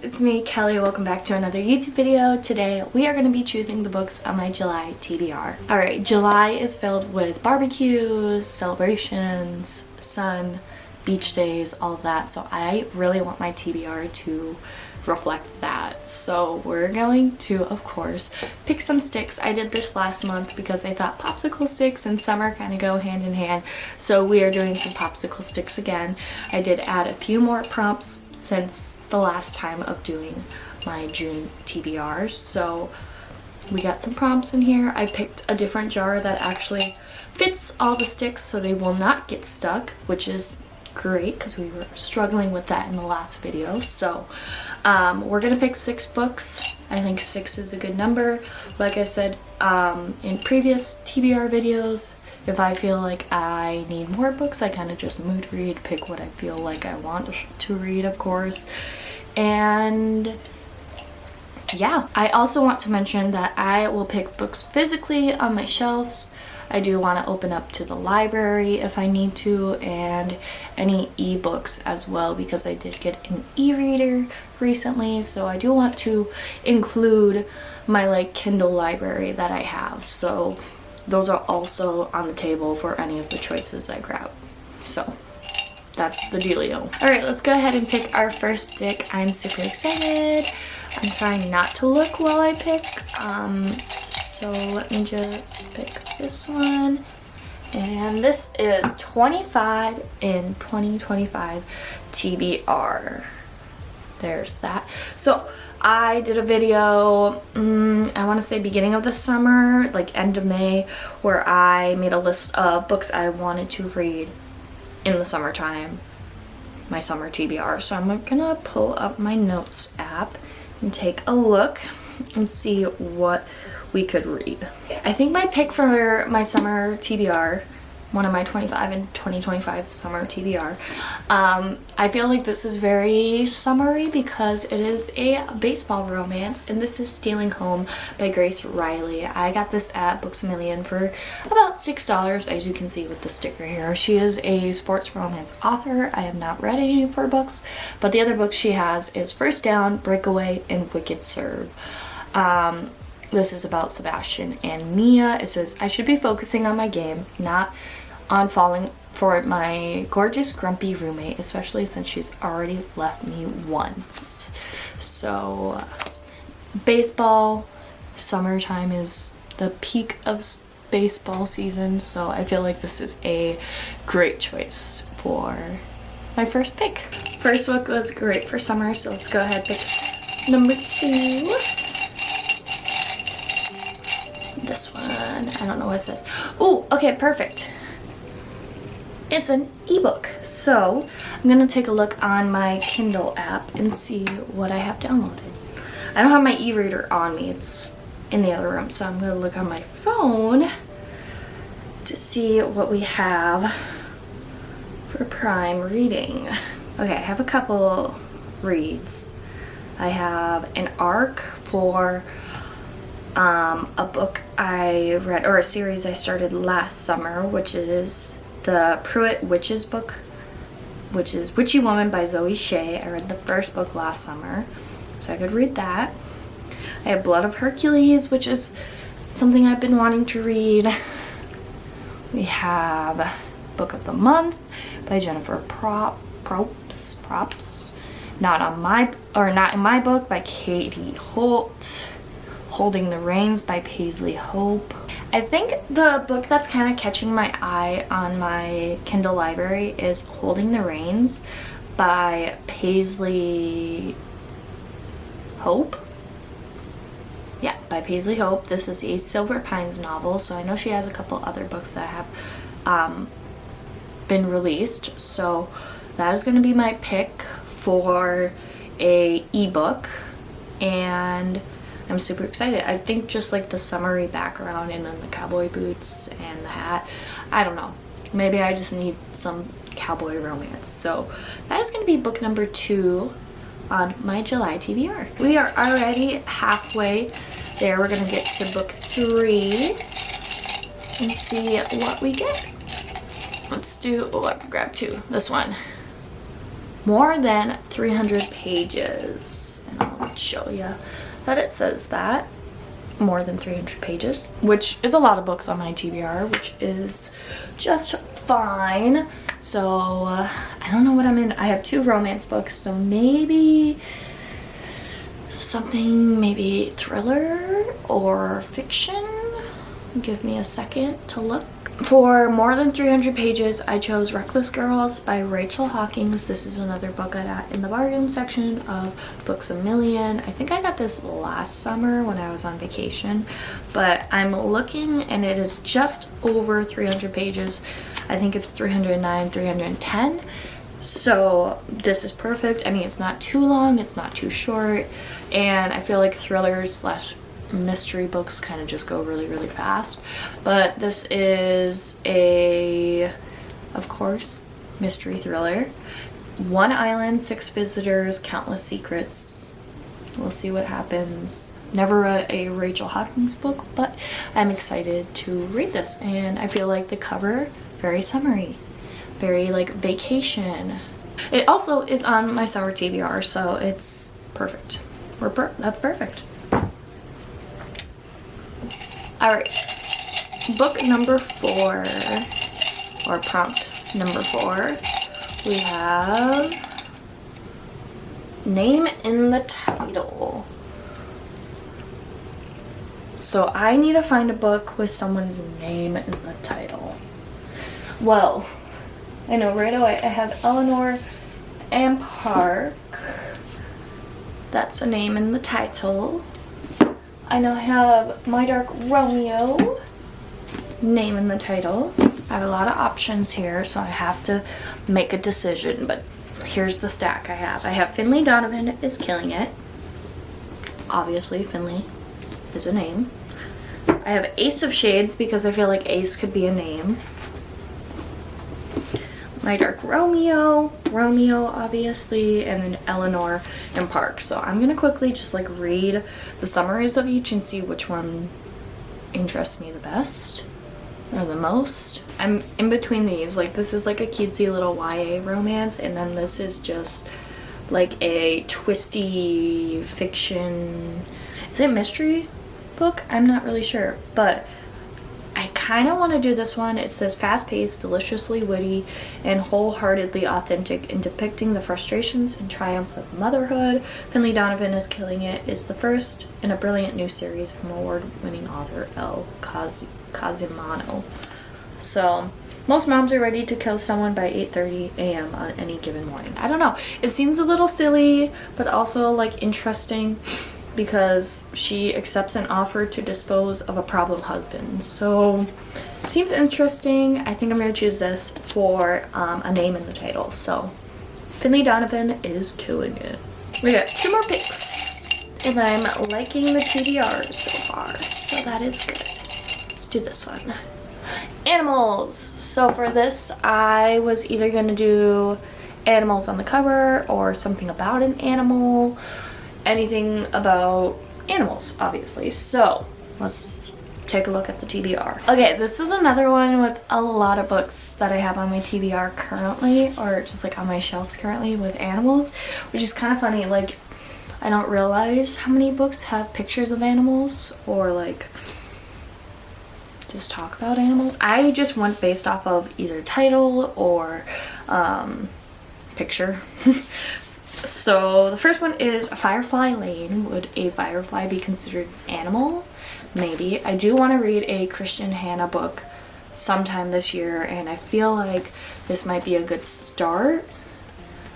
it's me, Kelly. Welcome back to another YouTube video. Today we are going to be choosing the books on my July TBR. Alright, July is filled with barbecues, celebrations, sun, beach days, all of that. So I really want my TBR to reflect that. So we're going to, of course, pick some sticks. I did this last month because I thought popsicle sticks and summer kind of go hand in hand. So we are doing some popsicle sticks again. I did add a few more prompts since the last time of doing my June TBRs. So we got some prompts in here. I picked a different jar that actually fits all the sticks so they will not get stuck, which is great because we were struggling with that in the last video. So we're gonna pick 6 books. I think 6 is a good number. Like I said in previous TBR videos, if I feel like I need more books, I kind of just mood read, pick what I feel like I want to read, of course. And yeah, I also want to mention that I will pick books physically on my shelves. I do want to open up to the library if I need to, and any ebooks as well, because I did get an e-reader recently, so I do want to include my Kindle library that I have. So those are also on the table for any of the choices I grab. So that's the dealio. Alright, let's go ahead and pick our first stick. I'm super excited. I'm trying not to look while I pick. So let me just pick this one. And this is 25 in 2025 TBR. There's that. So I did a video, I want to say beginning of the summer, like end of May, where I made a list of books I wanted to read in the summertime, my summer TBR. So I'm gonna pull up my notes app and take a look and see what we could read. I think my pick for my summer TBR, one of my 25 and 2025 summer TBR, I feel like this is very summery because it is a baseball romance, and this is Stealing Home by Grace Riley. I got this at Books A Million for about $6, as you can see with the sticker here. She is a sports romance author. I have not read any of her books, but the other books she has is First Down, Breakaway, and Wicked Serve. This is about Sebastian and Mia. It says, I should be focusing on my game, not on falling for my gorgeous grumpy roommate, especially since she's already left me once. So baseball, summertime is the peak of baseball season, so I feel like this is a great choice for my first pick. First book was great for summer, so let's go ahead and pick number 2. This one, I don't know what it says. Oh, okay, perfect. It's an ebook. So I'm gonna take a look on my Kindle app and see what I have downloaded. I don't have my e-reader on me, it's in the other room, so I'm gonna look on my phone to see what we have for prime reading. Okay, I have a couple reads. I have an arc for a book I read, or a series I started last summer, which is the Pruitt Witches book, which is Witchy Woman by Zoe Shea. I read the first book last summer, so I could read that. I have Blood of Hercules, which is something I've been wanting to read. We have Book of the Month by Jennifer Props. Not in my book by Katie Holt. Holding the Reins by Paisley Hope. I think the book that's kind of catching my eye on my Kindle library is Holding the Reins by Paisley Hope. Yeah, by Paisley Hope. This is a Silver Pines novel, so I know she has a couple other books that have been released. So that is going to be my pick for a ebook, and I'm super excited. I think just like the summery background and then the cowboy boots and the hat. I don't know. Maybe I just need some cowboy romance. So that is going to be book number 2 on my July TBR. We are already halfway there. We're going to get to book 3 and see what we get. Let's grab 2. This one. More than 300 pages. And I'll show you that it says that. More than 300 pages, which is a lot of books on my TBR, which is just fine. So I don't know what I'm in. I have 2 romance books, so maybe something, maybe thriller or fiction. Give me a second to look. For more than 300 pages, I chose Reckless Girls by Rachel Hawkins. This is another book I got in the bargain section of Books A Million. I think I got this last summer when I was on vacation, but I'm looking and it is just over 300 pages. I think it's 309, 310. So this is perfect. I mean, it's not too long, it's not too short, and I feel like thrillers slash mystery books kind of just go really fast, but this is a, of course, mystery thriller. 1 island, 6 visitors, countless secrets. We'll see what happens. Never read a Rachel Hawkins book, but I'm excited to read this, and I feel like the cover, very summery, very like vacation. It also is on my summer TBR, so it's perfect. That's perfect. Alright, book number 4, or prompt number 4, we have name in the title. So I need to find a book with someone's name in the title. Well, I know right away I have Eleanor and Park. That's a name in the title. I now have My Dark Romeo, name in the title. I have a lot of options here, so I have to make a decision, but here's the stack I have. I have Finley Donovan is Killing It. Obviously, Finley is a name. I have Ace of Shades because I feel like Ace could be a name. My Dark Romeo, Romeo obviously, and then Eleanor and Park. So I'm gonna quickly just like read the summaries of each and see which one interests me the best or the most. I'm in between these. Like this is like a cutesy little YA romance, and then this is just like a twisty fiction. Is it mystery book? I'm not really sure, but I kind of want to do this one. It says fast-paced, deliciously witty, and wholeheartedly authentic in depicting the frustrations and triumphs of motherhood. Finley Donovan is Killing It is the first in a brilliant new series from award-winning author Elle Cosimano. So most moms are ready to kill someone by 8:30 a.m. on any given morning. I don't know. It seems a little silly, but also like interesting, because she accepts an offer to dispose of a problem husband. So it seems interesting. I think I'm gonna choose this for a name in the title. So Finley Donovan is Killing It. We got 2 more picks, and I'm liking the TBRs so far, so that is good. Let's do this one. Animals. So for this, I was either gonna do animals on the cover or something about an animal. Anything about animals, obviously. So let's take a look at the TBR. Okay, this is another one with a lot of books that I have on my TBR currently, or just like on my shelves currently with animals, which is kind of funny. Like, I don't realize how many books have pictures of animals or like just talk about animals. I just went based off of either title or picture. So the first one is Firefly Lane. Would a firefly be considered an animal? Maybe. I do want to read a Christian Hannah book sometime this year, and I feel like this might be a good start.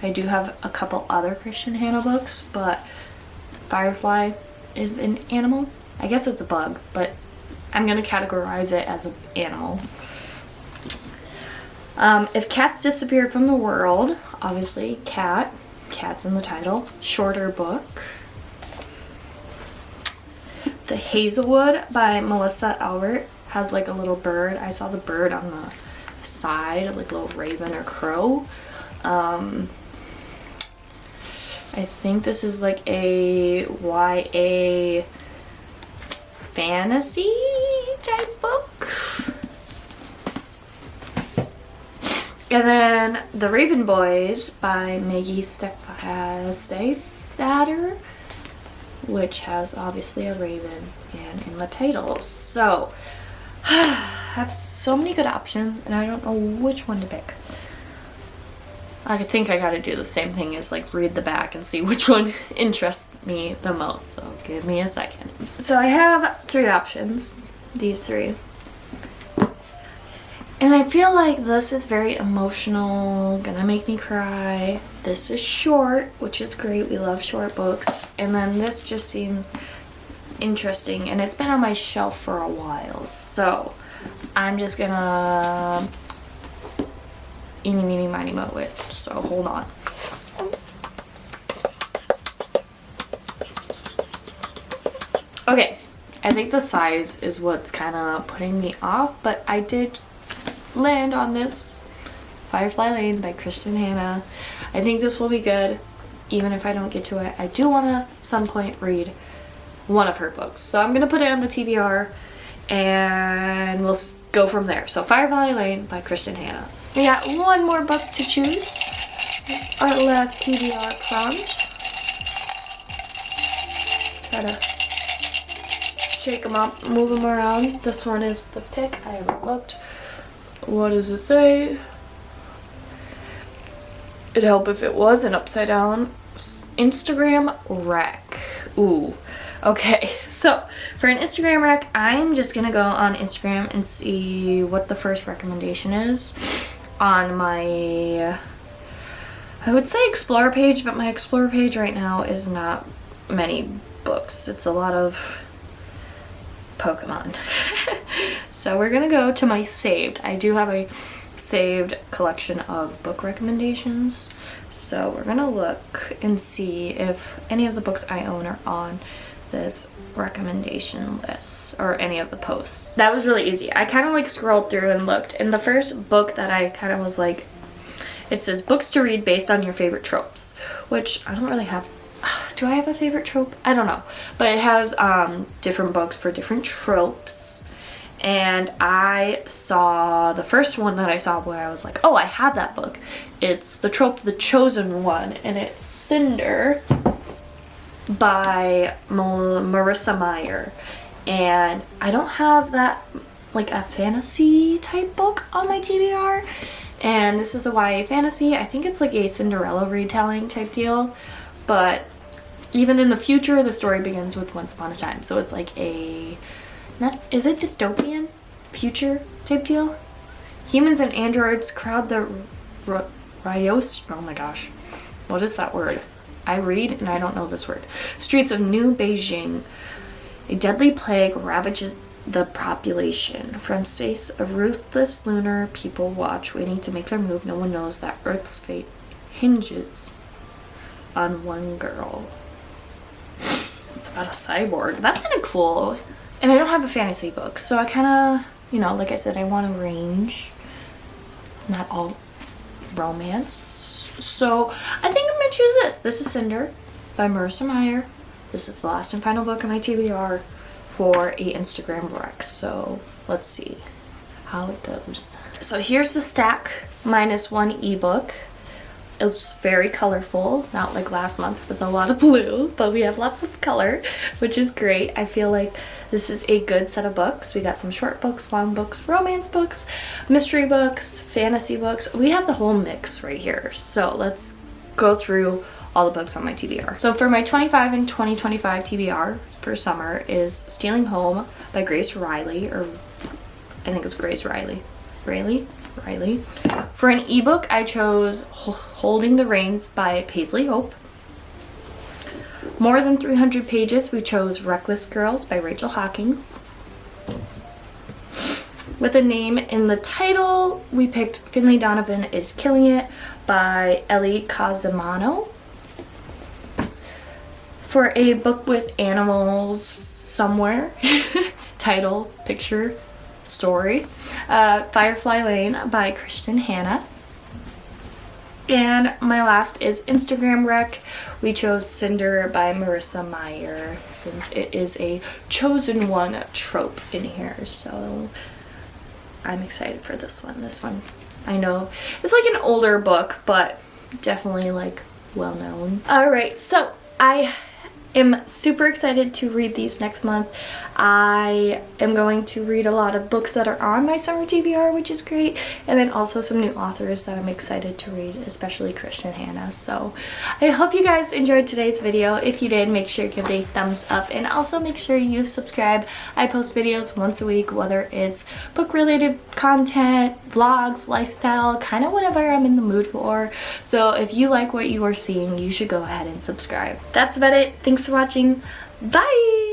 I do have a couple other Christian Hannah books, but Firefly is an animal. I guess it's a bug, but I'm going to categorize it as an animal. If Cats Disappeared from the World, obviously cat. Cat's in the title. Shorter book. The Hazelwood by Melissa Albert has like a little bird. I saw the bird on the side, like a little raven or crow. I think this is like a YA fantasy type book. And then The Raven Boys by Maggie Stiefvater. which has obviously a raven and in the title. So I have so many good options and I don't know which one to pick. I think I gotta do the same thing as like read the back and see which one interests me the most. So give me a second. So I have 3 options, these 3. And I feel like this is very emotional, gonna make me cry. This is short, which is great. We love short books. And then this just seems interesting and it's been on my shelf for a while. So I'm just gonna eeny, meeny, miny, moe it. So hold on. Okay, I think the size is what's kind of putting me off, but I did land on this Firefly Lane by Kristen Hanna. I think this will be good, even if I don't get to it. I do want to at some point read one of her books, so I'm gonna put it on the TBR and we'll go from there. So Firefly Lane by Kristen Hanna. We got one more book to choose, our last TBR prompt. Try to shake them up, move them around. This one is the pick. I haven't looked. What does it say? It'd help if it was an upside down Instagram rec. Ooh. Okay, so for an Instagram rec, I'm just gonna go on Instagram and see what the first recommendation is on my, I would say Explore page, but my Explore page right now is not many books. It's a lot of Pokemon. So we're gonna go to my saved. I do have a saved collection of book recommendations, so we're gonna look and see if any of the books I own are on this recommendation list or any of the posts. That was really easy. I kind of like scrolled through and looked, and the first book that I kind of was like, it says books to read based on your favorite tropes, which I don't really have. Do I have a favorite trope? I don't know, but it has different books for different tropes. And I saw the first one that I saw where I was like, oh, I have that book. It's the trope The Chosen One, and it's Cinder by Marissa Meyer. And I don't have that, like a fantasy type book on my TBR. And this is a YA fantasy. I think it's like a Cinderella retelling type deal. But even in the future, the story begins with Once Upon a Time. So it's like a, is it dystopian future type deal? Humans and androids crowd the Rios, oh my gosh, what is that word? I read and I don't know this word. Streets of New Beijing. A deadly plague ravages the population. From space, a ruthless lunar people watch, waiting to make their move. No one knows that Earth's fate hinges on one girl. It's about a cyborg. That's kind of cool. And I don't have a fantasy book, so I kind of, you know, like I said, I want a range. Not all romance. So I think I'm gonna choose this. This is Cinder by Marissa Meyer. This is the last and final book on my TBR for a Instagram rec. So let's see how it goes. So here's the stack minus one ebook. It's very colorful, not like last month with a lot of blue, but we have lots of color, which is great. I feel like this is a good set of books. We got some short books, long books, romance books, mystery books, fantasy books. We have the whole mix right here. So let's go through all the books on my TBR. So for my 25 and 2025 TBR for summer is Stealing Home by Grace Riley, or I think it's Grace Riley. Riley. For an ebook, I chose Holding the Reins by Paisley Hope. More Than 300 Pages, we chose Reckless Girls by Rachel Hawkins. With a name in the title, we picked Finley Donovan is Killing It by Ellie Cosimano. For a book with animals somewhere, title, picture, story, Firefly Lane by Kristen Hanna. And my last is Instagram rec. We chose Cinder by Marissa Meyer since it is a chosen one trope in here. So I'm excited for this one. This one, I know it's like an older book, but definitely like well known. All right, so I am super excited to read these next month. I am going to read a lot of books that are on my summer TBR, which is great, and then also some new authors that I'm excited to read, especially Christian Hannah. So I hope you guys enjoyed today's video. If you did, make sure you give it a thumbs up, and also make sure you subscribe. I post videos once a week, whether it's book related content, vlogs, lifestyle, kind of whatever I'm in the mood for. So if you like what you are seeing, you should go ahead and subscribe. That's about it. Thanks for watching. Bye!